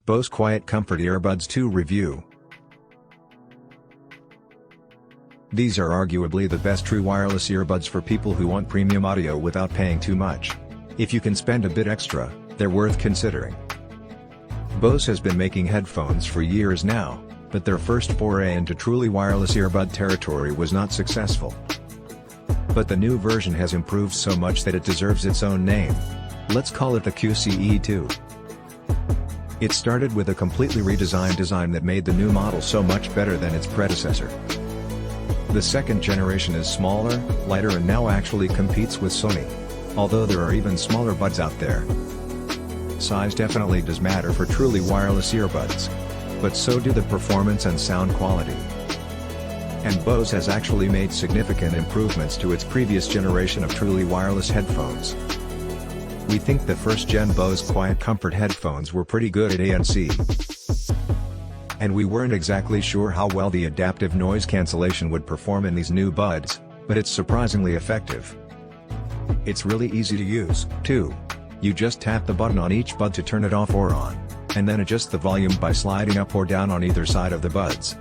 Bose QuietComfort Earbuds 2 Review. These are arguably the best true wireless earbuds for people who want premium audio without paying too much. If you can spend a bit extra, they're worth considering. Bose has been making headphones for years now, but their first foray into truly wireless earbud territory was not successful. But the new version has improved so much that it deserves its own name. Let's call it the QCE2. It started with a completely redesigned design that made the new model so much better than its predecessor. The second generation is smaller, lighter and now actually competes with Sony. Although there are even smaller buds out there. Size definitely does matter for truly wireless earbuds. But so do the performance and sound quality. And Bose has actually made significant improvements to its previous generation of truly wireless headphones. We think the first-gen Bose QuietComfort headphones were pretty good at ANC. And we weren't exactly sure how well the adaptive noise cancellation would perform in these new buds, but it's surprisingly effective. It's really easy to use, too. You just tap the button on each bud to turn it off or on, and then adjust the volume by sliding up or down on either side of the buds.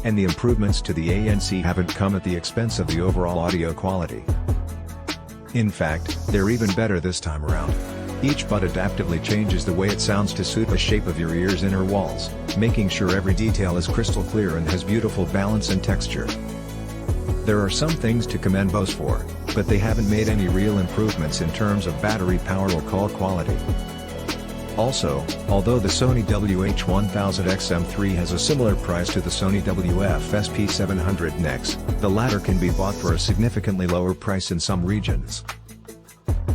And the improvements to the ANC haven't come at the expense of the overall audio quality. In fact, they're even better this time around. Each bud adaptively changes the way it sounds to suit the shape of your ear's inner walls, making sure every detail is crystal clear and has beautiful balance and texture. There are some things to commend Bose for, but they haven't made any real improvements in terms of battery power or call quality. Also, although the Sony WH-1000XM3 has a similar price to the Sony WF-SP700NX, the latter can be bought for a significantly lower price in some regions.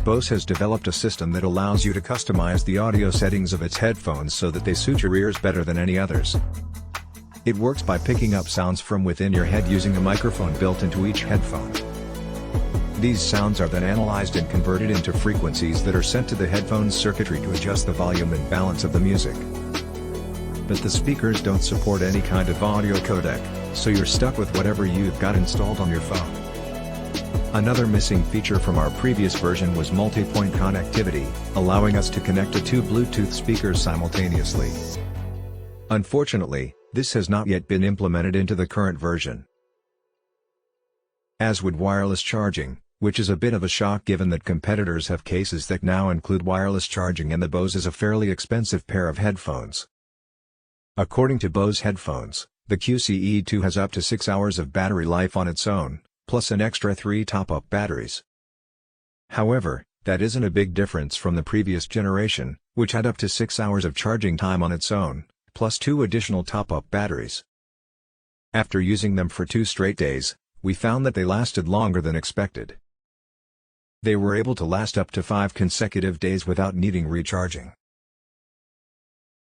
Bose has developed a system that allows you to customize the audio settings of its headphones so that they suit your ears better than any others. It works by picking up sounds from within your head using a microphone built into each headphone. These sounds are then analyzed and converted into frequencies that are sent to the headphone's circuitry to adjust the volume and balance of the music. But the speakers don't support any kind of audio codec, so you're stuck with whatever you've got installed on your phone. Another missing feature from our previous version was multi-point connectivity, allowing us to connect to two Bluetooth speakers simultaneously. Unfortunately, this has not yet been implemented into the current version. As would wireless charging, which is a bit of a shock given that competitors have cases that now include wireless charging and the Bose is a fairly expensive pair of headphones. According to Bose headphones, the QCE2 has up to 6 hours of battery life on its own, plus an extra 3 top-up batteries. However, that isn't a big difference from the previous generation, which had up to 6 hours of charging time on its own, plus 2 additional top-up batteries. After using them for 2 straight days, we found that they lasted longer than expected. They were able to last up to 5 consecutive days without needing recharging.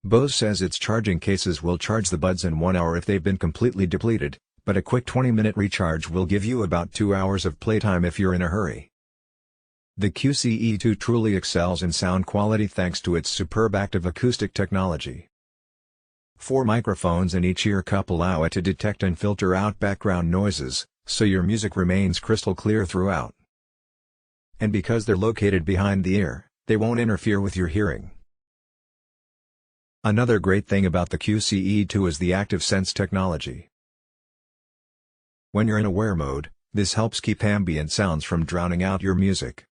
Bose says its charging cases will charge the buds in 1 hour if they've been completely depleted, but a quick 20-minute recharge will give you about 2 hours of playtime if you're in a hurry. The QCE2 truly excels in sound quality thanks to its superb active acoustic technology. 4 microphones in each ear cup allow it to detect and filter out background noises, so your music remains crystal clear throughout. And because they're located behind the ear, they won't interfere with your hearing. Another great thing about the QCE2 is the Active Sense technology. When you're in aware mode, this helps keep ambient sounds from drowning out your music.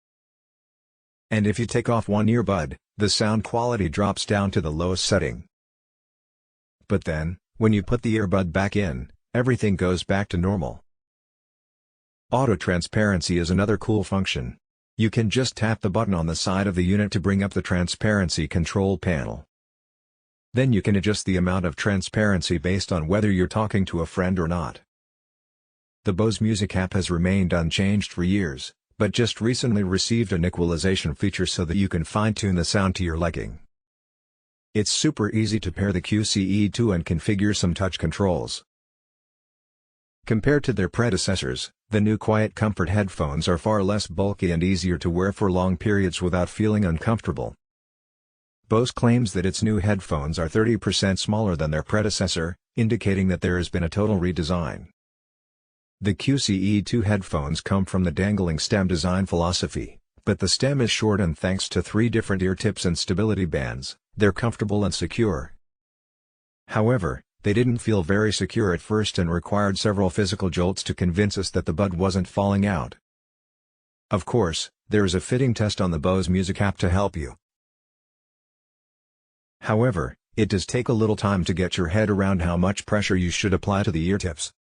And if you take off one earbud, the sound quality drops down to the lowest setting. But then, when you put the earbud back in, everything goes back to normal. Auto transparency is another cool function. You can just tap the button on the side of the unit to bring up the transparency control panel. Then you can adjust the amount of transparency based on whether you're talking to a friend or not. The Bose Music app has remained unchanged for years, but just recently received an equalization feature so that you can fine-tune the sound to your liking. It's super easy to pair the QCE2 and configure some touch controls. Compared to their predecessors, the new QuietComfort headphones are far less bulky and easier to wear for long periods without feeling uncomfortable. Bose claims that its new headphones are 30% smaller than their predecessor, indicating that there has been a total redesign. The QCE2 headphones come from the dangling stem design philosophy, but the stem is shortened thanks to 3 different ear tips and stability bands, They're comfortable and secure. However, they didn't feel very secure at first and required several physical jolts to convince us that the bud wasn't falling out. Of course, there is a fitting test on the Bose Music app to help you. However, it does take a little time to get your head around how much pressure you should apply to the ear tips.